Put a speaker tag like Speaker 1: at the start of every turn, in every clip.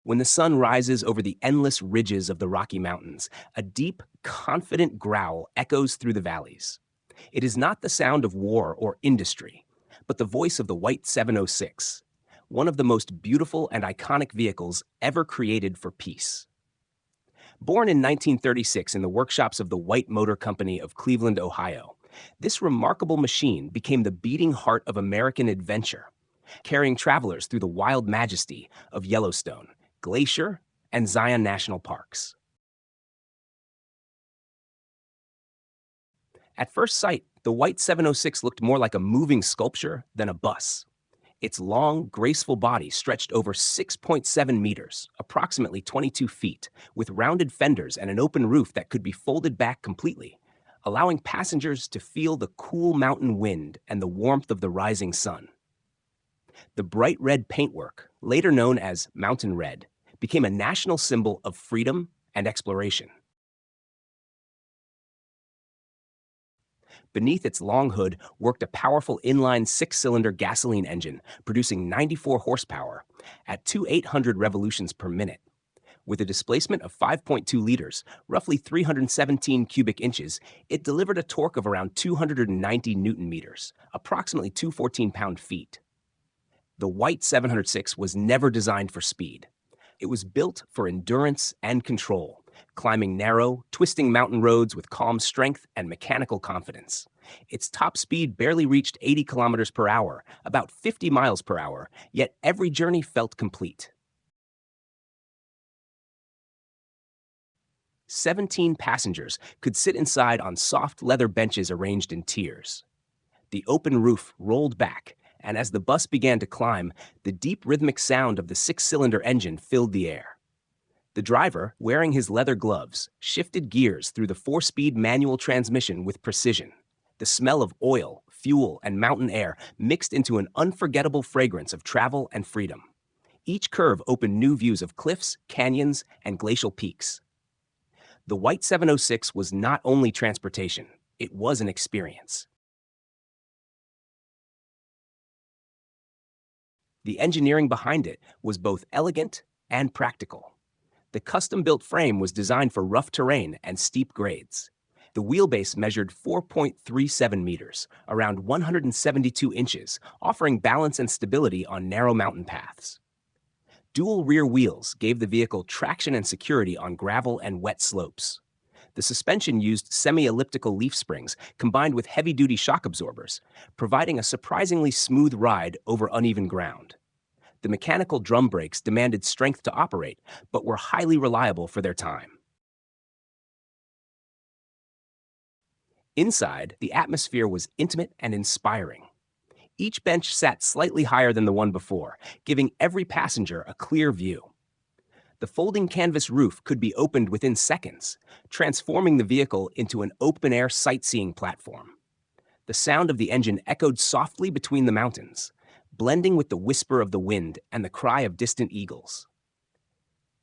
Speaker 1: When the sun rises over the endless ridges of the Rocky Mountains, a deep, confident growl echoes through the valleys. It is not the sound of war or industry, but the voice of the White 706, one of the most beautiful and iconic vehicles ever created for peace. Born in 1936 in the workshops of the White Motor Company of Cleveland, Ohio, this remarkable machine became the beating heart of American adventure, carrying travelers through the wild majesty of Yellowstone, Glacier, and Zion National Parks. At first sight, the White 706 looked more like a moving sculpture than a bus. Its long, graceful body stretched over 6.7 meters, approximately 22 feet, with rounded fenders and an open roof that could be folded back completely, allowing passengers to feel the cool mountain wind and the warmth of the rising sun. The bright red paintwork, later known as Mountain Red, became a national symbol of freedom and exploration. Beneath its long hood worked a powerful inline six-cylinder gasoline engine producing 94 horsepower at 2,800 revolutions per minute. With a displacement of 5.2 liters, roughly 317 cubic inches, it delivered a torque of around 290 newton meters, approximately 214 pound-feet. The White 706 was never designed for speed. It was built for endurance and control, climbing narrow, twisting mountain roads with calm strength and mechanical confidence. Its top speed barely reached 80 kilometers per hour, about 50 miles per hour, yet every journey felt complete. 17 passengers could sit inside on soft leather benches arranged in tiers. The open roof rolled back, and as the bus began to climb, the deep rhythmic sound of the six-cylinder engine filled the air. The driver, wearing his leather gloves, shifted gears through the four-speed manual transmission with precision. The smell of oil, fuel, and mountain air mixed into an unforgettable fragrance of travel and freedom. Each curve opened new views of cliffs, canyons, and glacial peaks. The White 706 was not only transportation, it was an experience. The engineering behind it was both elegant and practical. The custom-built frame was designed for rough terrain and steep grades. The wheelbase measured 4.37 meters, around 172 inches, offering balance and stability on narrow mountain paths. Dual rear wheels gave the vehicle traction and security on gravel and wet slopes. The suspension used semi-elliptical leaf springs combined with heavy-duty shock absorbers, providing a surprisingly smooth ride over uneven ground. The mechanical drum brakes demanded strength to operate, but were highly reliable for their time. Inside, the atmosphere was intimate and inspiring. Each bench sat slightly higher than the one before, giving every passenger a clear view. The folding canvas roof could be opened within seconds, transforming the vehicle into an open-air sightseeing platform. The sound of the engine echoed softly between the mountains, blending with the whisper of the wind and the cry of distant eagles.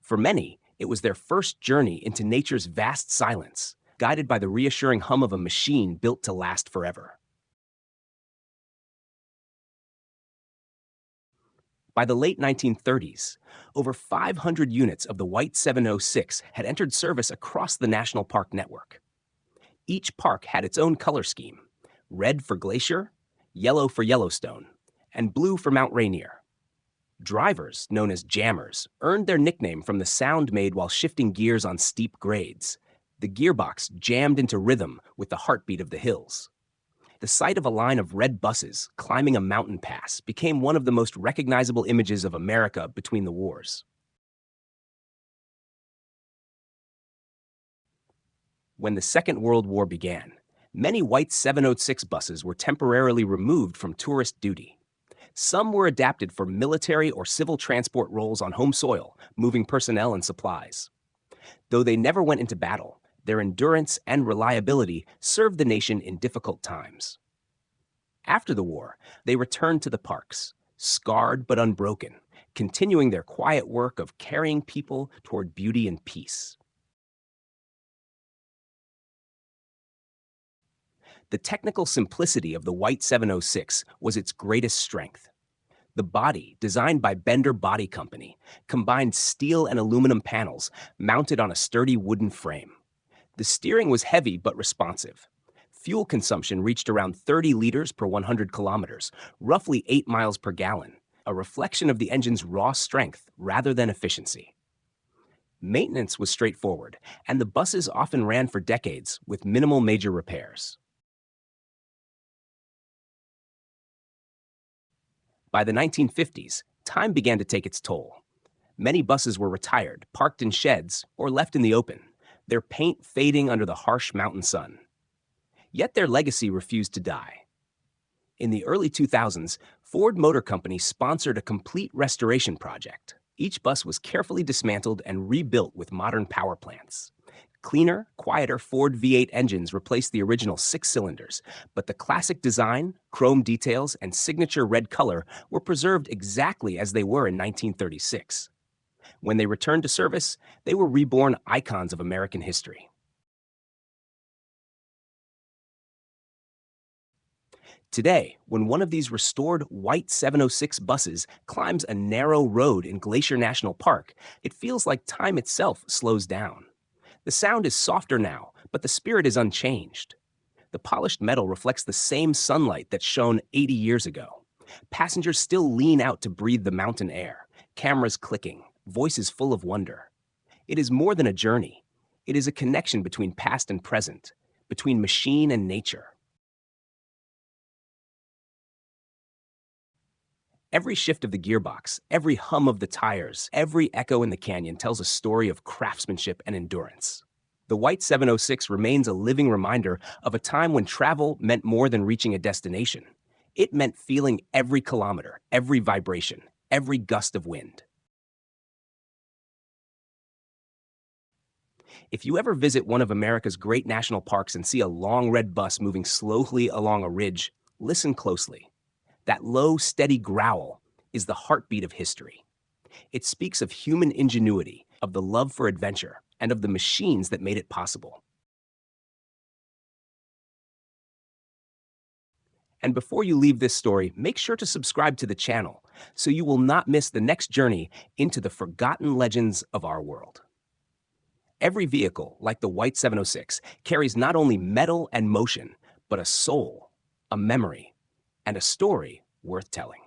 Speaker 1: For many, it was their first journey into nature's vast silence, guided by the reassuring hum of a machine built to last forever. By the late 1930s, over 500 units of the White 706 had entered service across the national park network. Each park had its own color scheme: red for Glacier, yellow for Yellowstone, and blue for Mount Rainier. Drivers, known as jammers, earned their nickname from the sound made while shifting gears on steep grades. The gearbox jammed into rhythm with the heartbeat of the hills. The sight of a line of red buses climbing a mountain pass became one of the most recognizable images of America between the wars. When the Second World War began, many White 706 buses were temporarily removed from tourist duty. Some were adapted for military or civil transport roles on home soil, moving personnel and supplies. Though they never went into battle, their endurance and reliability served the nation in difficult times. After the war, they returned to the parks, scarred but unbroken, continuing their quiet work of carrying people toward beauty and peace. The technical simplicity of the White 706 was its greatest strength. The body, designed by Bender Body Company, combined steel and aluminum panels mounted on a sturdy wooden frame. The steering was heavy but responsive. Fuel consumption reached around 30 liters per 100 kilometers, roughly 8 miles per gallon, a reflection of the engine's raw strength rather than efficiency. Maintenance was straightforward, and the buses often ran for decades with minimal major repairs. By the 1950s, time began to take its toll. Many buses were retired, parked in sheds, or left in the open, their paint fading under the harsh mountain sun. Yet their legacy refused to die. In the early 2000s, Ford Motor Company sponsored a complete restoration project. Each bus was carefully dismantled and rebuilt with modern power plants. Cleaner, quieter Ford V8 engines replaced the original 6 cylinders, but the classic design, chrome details, and signature red color were preserved exactly as they were in 1936. When they returned to service, they were reborn icons of American history. Today, when one of these restored white 706 buses climbs a narrow road in Glacier National Park, it feels like time itself slows down. The sound is softer now, but the spirit is unchanged. The polished metal reflects the same sunlight that shone 80 years ago. Passengers still lean out to breathe the mountain air, cameras clicking, voices full of wonder. It is more than a journey. It is a connection between past and present, between machine and nature. Every shift of the gearbox, every hum of the tires, every echo in the canyon tells a story of craftsmanship and endurance. The white 706 remains a living reminder of a time when travel meant more than reaching a destination. It meant feeling every kilometer, every vibration, every gust of wind. If you ever visit one of America's great national parks and see a long red bus moving slowly along a ridge, listen closely. That low, steady growl is the heartbeat of history. It speaks of human ingenuity, of the love for adventure, and of the machines that made it possible. And before you leave this story, make sure to subscribe to the channel so you will not miss the next journey into the forgotten legends of our world. Every vehicle, like the white 706, carries not only metal and motion, but a soul, a memory, and a story worth telling.